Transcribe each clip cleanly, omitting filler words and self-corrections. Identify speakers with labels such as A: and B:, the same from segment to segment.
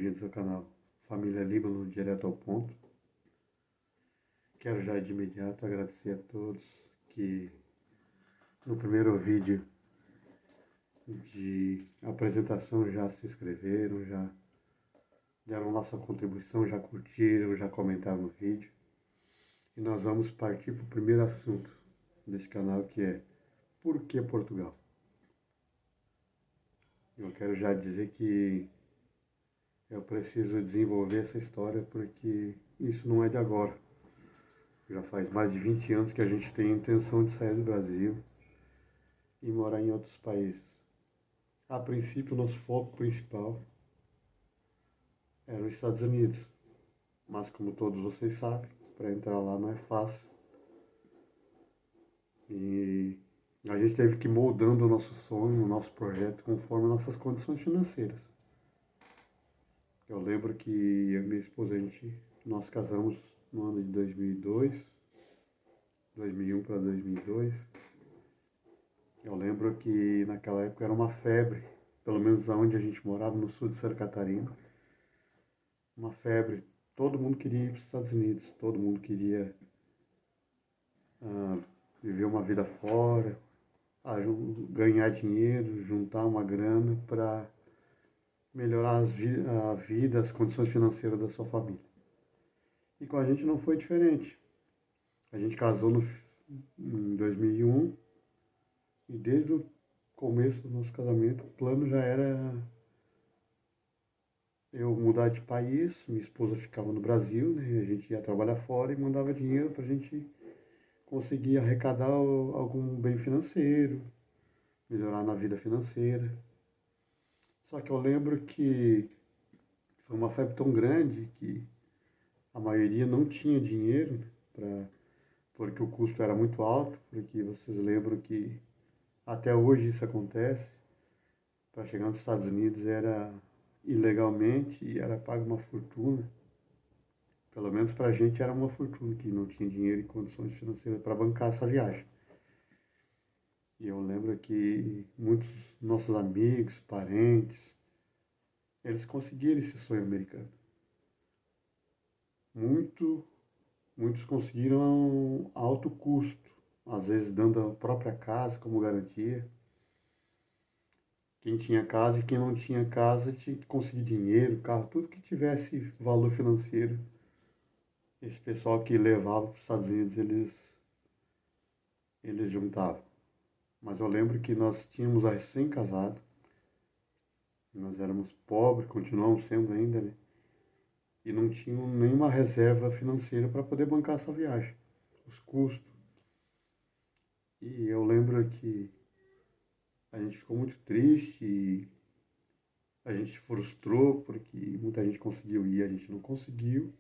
A: bem-vindos ao canal Família Líbano Direto ao Ponto. Quero já de imediato agradecer a todos que no primeiro vídeo de apresentação já se inscreveram, já deram nossa contribuição, já curtiram, já comentaram no vídeo. E nós vamos partir para o primeiro assunto deste canal, que é por que Portugal? Eu quero já dizer que eu preciso desenvolver essa história porque isso não é de agora. Já faz mais de 20 anos que a gente tem a intenção de sair do Brasil e morar em outros países. A princípio, o nosso foco principal era os Estados Unidos. Mas como todos vocês sabem, para entrar lá não é fácil. E a gente teve que ir moldando o nosso sonho, o nosso projeto, conforme nossas condições financeiras. Eu lembro que eu e minha esposa, nós casamos no ano de 2002, 2001 para 2002. Eu lembro que naquela época era uma febre, pelo menos onde a gente morava, no sul de Santa Catarina. Uma febre, todo mundo queria ir para os Estados Unidos, todo mundo queria viver uma vida fora, ganhar dinheiro, juntar uma grana para melhorar a vida, as condições financeiras da sua família. E com a gente não foi diferente. A gente casou em 2001 e desde o começo do nosso casamento o plano já era eu mudar de país, minha esposa ficava no Brasil, né? A gente ia trabalhar fora e mandava dinheiro para a gente conseguir arrecadar algum bem financeiro, melhorar na vida financeira. Só que eu lembro que foi uma febre tão grande que a maioria não tinha dinheiro, porque o custo era muito alto, porque vocês lembram que até hoje isso acontece. Para chegar nos Estados Unidos era ilegalmente e era pago uma fortuna. Pelo menos para a gente era uma fortuna, que não tinha dinheiro e condições financeiras para bancar essa viagem. E eu lembro que muitos nossos amigos, parentes, eles conseguiram esse sonho americano. Muitos conseguiram a alto custo, às vezes dando a própria casa como garantia. Quem tinha casa e quem não tinha casa tinha que conseguir dinheiro, carro, tudo que tivesse valor financeiro. Esse pessoal que levava para os Estados Unidos, eles juntavam. Mas eu lembro que nós tínhamos recém-casado, nós éramos pobres, continuamos sendo ainda, né? E não tínhamos nenhuma reserva financeira para poder bancar essa viagem, os custos. E eu lembro que a gente ficou muito triste, e a gente se frustrou porque muita gente conseguiu ir e a gente não conseguiu.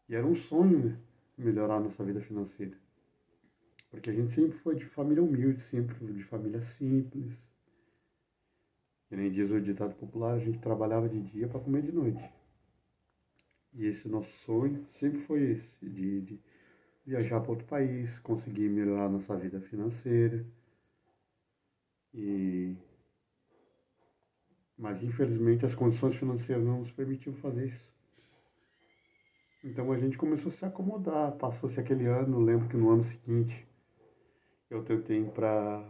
A: E era um sonho, né? Melhorar a nossa vida financeira. Porque a gente sempre foi de família humilde, sempre de família simples. Que nem diz o ditado popular, a gente trabalhava de dia para comer de noite. E esse nosso sonho sempre foi esse, de viajar para outro país, conseguir melhorar a nossa vida financeira. Mas infelizmente as condições financeiras não nos permitiam fazer isso. Então a gente começou a se acomodar, passou-se aquele ano, lembro que no ano seguinte eu tentei ir para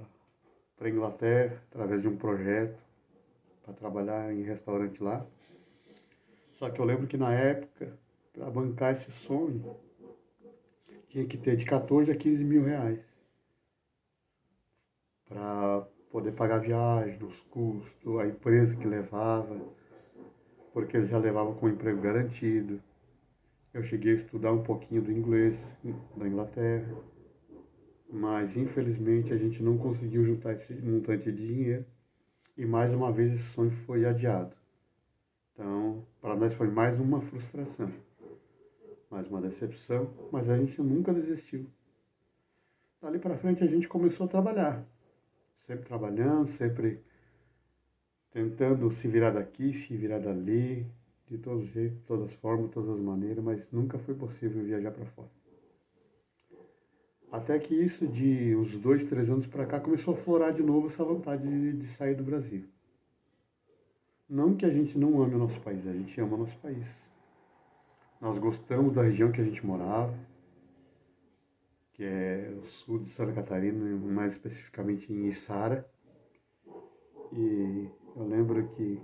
A: a Inglaterra, através de um projeto, para trabalhar em restaurante lá. Só que eu lembro que na época, para bancar esse sonho, tinha que ter de 14 a 15 mil reais para poder pagar a viagem, os custos, a empresa que levava, porque eles já levavam com emprego garantido. Eu cheguei a estudar um pouquinho do inglês da Inglaterra, mas infelizmente a gente não conseguiu juntar esse montante de dinheiro e mais uma vez esse sonho foi adiado. Então, para nós foi mais uma frustração, mais uma decepção, mas a gente nunca desistiu. Dali para frente a gente começou a trabalhar, sempre trabalhando, sempre tentando se virar daqui, se virar dali, de todos os jeitos, de todas as formas, de todas as maneiras, mas nunca foi possível viajar para fora. Até que isso, de uns 2, 3 anos para cá, começou a florar de novo essa vontade de sair do Brasil. Não que a gente não ame o nosso país, a gente ama o nosso país. Nós gostamos da região que a gente morava, que é o sul de Santa Catarina, mais especificamente em Içara. E eu lembro que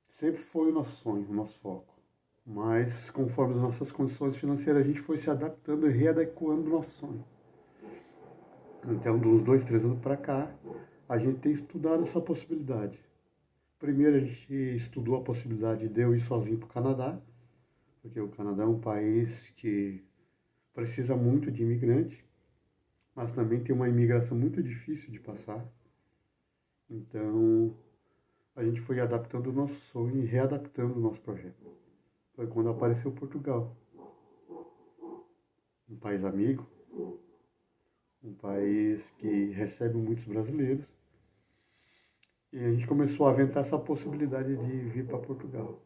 A: sempre foi o nosso sonho, o nosso foco. Mas conforme as nossas condições financeiras, a gente foi se adaptando e readequando o nosso sonho. Então, de uns 2, 3 anos para cá, a gente tem estudado essa possibilidade. Primeiro, a gente estudou a possibilidade de eu ir sozinho para o Canadá, porque o Canadá é um país que precisa muito de imigrante, mas também tem uma imigração muito difícil de passar. Então, a gente foi adaptando o nosso sonho e readaptando o nosso projeto. Foi quando apareceu Portugal, um país amigo, um país que recebe muitos brasileiros. E a gente começou a aventar essa possibilidade de vir para Portugal.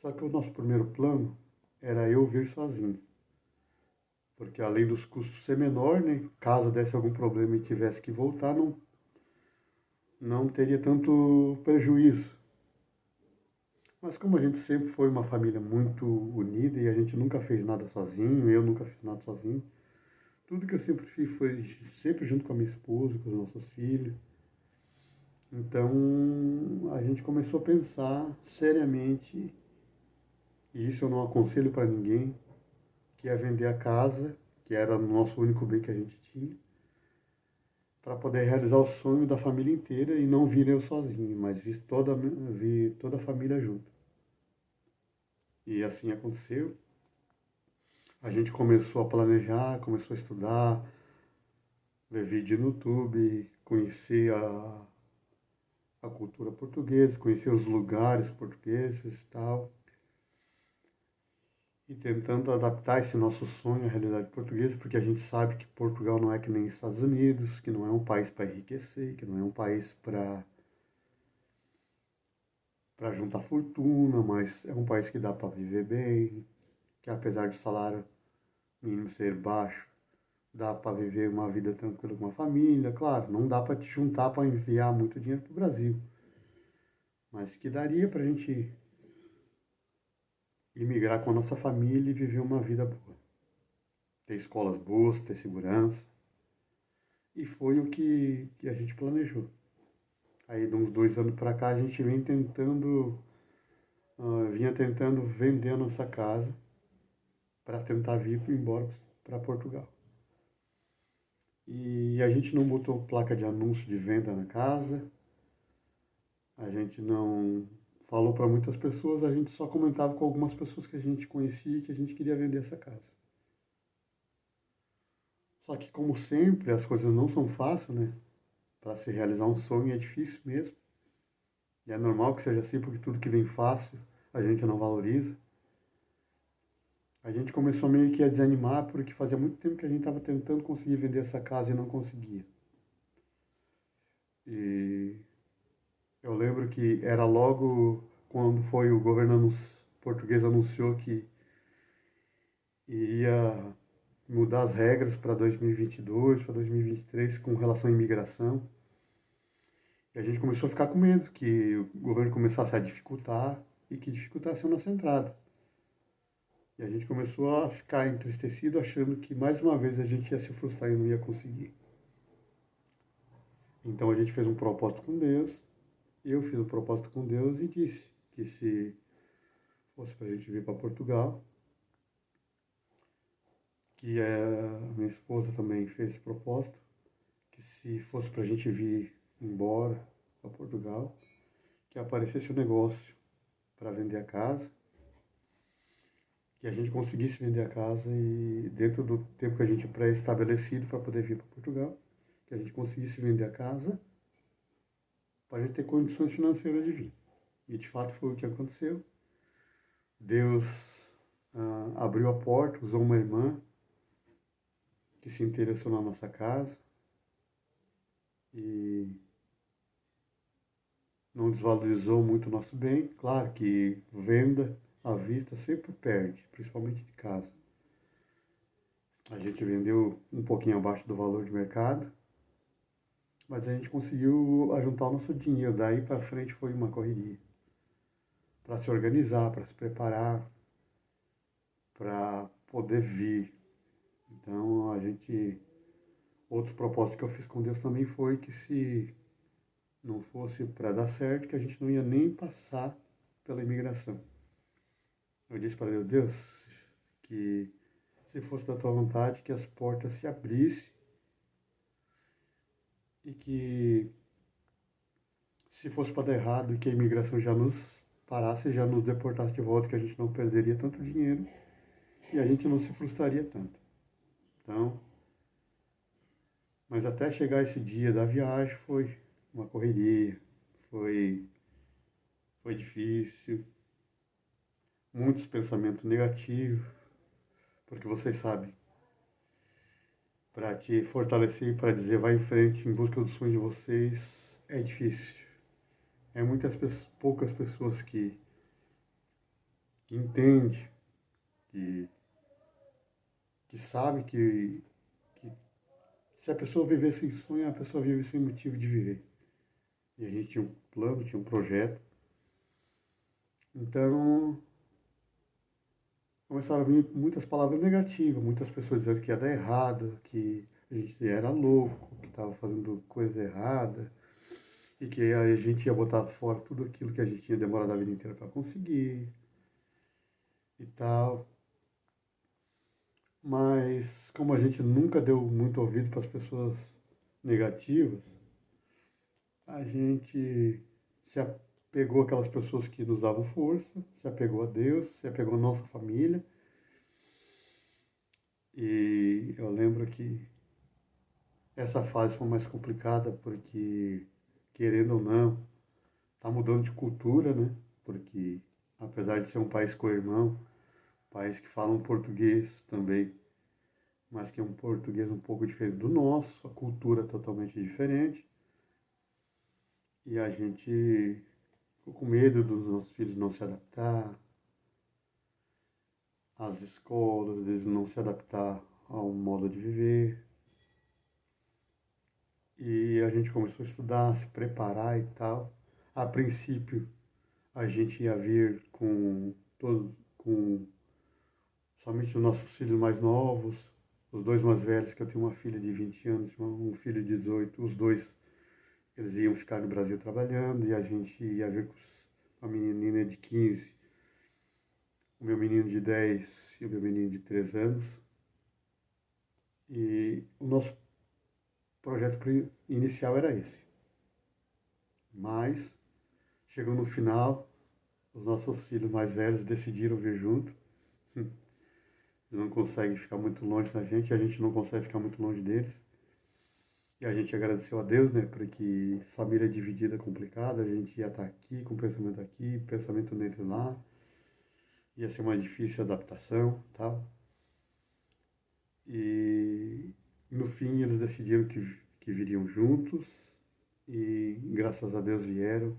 A: Só que o nosso primeiro plano era eu vir sozinho. Porque além dos custos ser menor, né, caso desse algum problema e tivesse que voltar, não teria tanto prejuízo. Mas como a gente sempre foi uma família muito unida e a gente nunca fez nada sozinho, eu nunca fiz nada sozinho, tudo que eu sempre fiz foi sempre junto com a minha esposa, com os nossos filhos. Então a gente começou a pensar seriamente, e isso eu não aconselho para ninguém, que é vender a casa, que era o nosso único bem que a gente tinha, para poder realizar o sonho da família inteira e não vir eu sozinho, mas vir toda a família junto. E assim aconteceu. A gente começou a planejar, começou a estudar, ver vídeo no YouTube, conhecer a cultura portuguesa, conhecer os lugares portugueses e tal. E tentando adaptar esse nosso sonho à realidade portuguesa, porque a gente sabe que Portugal não é que nem Estados Unidos, que não é um país para enriquecer, que não é um país para juntar fortuna, mas é um país que dá para viver bem, que apesar do salário mínimo ser baixo, dá para viver uma vida tranquila com a família. Claro, não dá para te juntar para enviar muito dinheiro para o Brasil, mas que daria para a gente imigrar com a nossa família e viver uma vida boa. Ter escolas boas, ter segurança. E foi o que a gente planejou. Aí, de uns 2 anos para cá, a gente vinha tentando vender a nossa casa para tentar vir embora para Portugal. E a gente não botou placa de anúncio de venda na casa, a gente não falou para muitas pessoas, a gente só comentava com algumas pessoas que a gente conhecia que a gente queria vender essa casa. Só que, como sempre, as coisas não são fáceis, né? Para se realizar um sonho é difícil mesmo. E é normal que seja assim, porque tudo que vem fácil a gente não valoriza. A gente começou meio que a desanimar, porque fazia muito tempo que a gente estava tentando conseguir vender essa casa e não conseguia. E eu lembro que era logo quando foi o governo português anunciou que iria mudar as regras para 2022, para 2023 com relação à imigração. E a gente começou a ficar com medo que o governo começasse a dificultar e que dificultasse a nossa entrada. E a gente começou a ficar entristecido, achando que mais uma vez a gente ia se frustrar e não ia conseguir. Então a gente fez um propósito com Deus, eu fiz um propósito com Deus e disse que se fosse para a gente vir para Portugal, que a minha esposa também fez esse propósito, que se fosse para a gente vir embora para Portugal, que aparecesse um negócio para vender a casa, que a gente conseguisse vender a casa e dentro do tempo que a gente pré-estabelecido para poder vir para Portugal, que a gente conseguisse vender a casa para a gente ter condições financeiras de vir. E de fato foi o que aconteceu. Deus abriu a porta, usou uma irmã que se interessou na nossa casa e não desvalorizou muito o nosso bem. Claro que venda à vista sempre perde, principalmente de casa. A gente vendeu um pouquinho abaixo do valor de mercado, Mas a gente conseguiu ajuntar o nosso dinheiro. Daí para frente foi uma correria. Para se organizar, para se preparar, para poder vir. Então a gente. Outro propósito que eu fiz com Deus também foi que se não fosse para dar certo, que a gente não ia nem passar pela imigração. Eu disse para Deus, Deus, que se fosse da tua vontade, que as portas se abrissem e que se fosse para dar errado e que a imigração já nos parasse, já nos deportasse de volta, que a gente não perderia tanto dinheiro e a gente não se frustraria tanto. Então, mas até chegar esse dia da viagem foi uma correria, foi, foi difícil, muitos pensamentos negativos, porque vocês sabem, para te fortalecer, para dizer vai em frente, em busca dos sonhos de vocês, é difícil. É poucas pessoas que entendem, que, que sabem que se a pessoa viver sem sonho, a pessoa vive sem motivo de viver. E a gente tinha um plano, tinha um projeto. Então, começaram a vir muitas palavras negativas, muitas pessoas dizendo que ia dar errado, que a gente era louco, que estava fazendo coisa errada, e que a gente ia botar fora tudo aquilo que a gente tinha demorado a vida inteira para conseguir e tal. Mas como a gente nunca deu muito ouvido para as pessoas negativas, a gente se apegou àquelas pessoas que nos davam força, se apegou a Deus, se apegou à nossa família. E eu lembro que essa fase foi mais complicada porque, querendo ou não, está mudando de cultura, né? Porque apesar de ser um país co-irmão, país que fala um português também, mas que é um português um pouco diferente do nosso, a cultura é totalmente diferente. E a gente ficou com medo dos nossos filhos não se adaptar às escolas, deles não se adaptar ao modo de viver. E a gente começou a estudar, se preparar e tal. A princípio, a gente ia vir com somente os nossos filhos mais novos, os dois mais velhos, que eu tenho uma filha de 20 anos, um filho de 18, os dois, eles iam ficar no Brasil trabalhando, e a gente ia vir com a menina de 15, o meu menino de 10 e o meu menino de 3 anos. E o nosso projeto inicial era esse. Mas, chegou no final, os nossos filhos mais velhos decidiram vir junto. Eles não conseguem ficar muito longe da gente, a gente não consegue ficar muito longe deles. E a gente agradeceu a Deus, né, porque família dividida é complicada, a gente ia estar aqui, pensamento deles lá, ia ser mais difícil a adaptação, tal. E no fim eles decidiram que viriam juntos e graças a Deus vieram.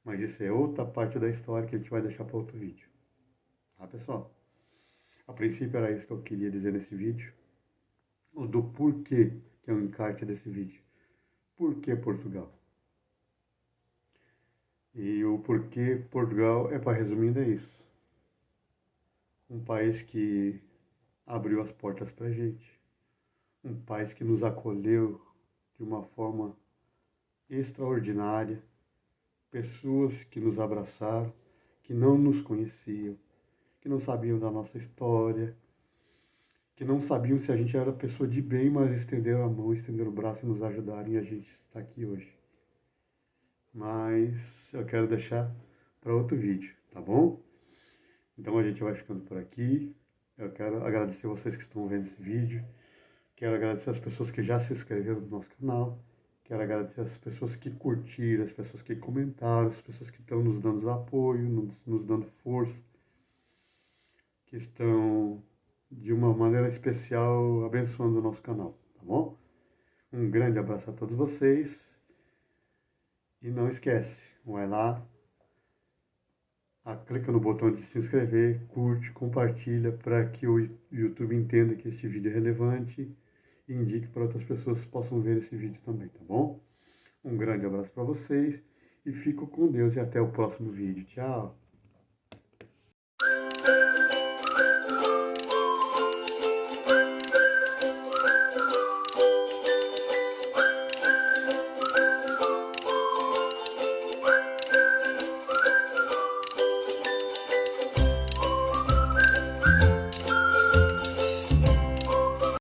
A: Mas isso é outra parte da história que a gente vai deixar para outro vídeo. Tá, pessoal? A princípio era isso que eu queria dizer nesse vídeo. O do porquê, que é o encarte desse vídeo. Por que Portugal? E o porquê Portugal, para resumindo, é isso. Um país que abriu as portas para a gente. Um país que nos acolheu de uma forma extraordinária. Pessoas que nos abraçaram, que não nos conheciam, que não sabiam da nossa história, que não sabiam se a gente era pessoa de bem, mas estenderam a mão, estenderam o braço e nos ajudaram, e a gente está aqui hoje. Mas eu quero deixar para outro vídeo, tá bom? Então a gente vai ficando por aqui. Eu quero agradecer vocês que estão vendo esse vídeo. Quero agradecer as pessoas que já se inscreveram no nosso canal. Quero agradecer as pessoas que curtiram, as pessoas que comentaram, as pessoas que estão nos dando apoio, nos dando força, que estão de uma maneira especial abençoando o nosso canal, tá bom? Um grande abraço a todos vocês e não esquece, vai lá, clica no botão de se inscrever, curte, compartilha para que o YouTube entenda que este vídeo é relevante e indique para outras pessoas que possam ver esse vídeo também, tá bom? Um grande abraço para vocês e fico com Deus e até o próximo vídeo. Tchau!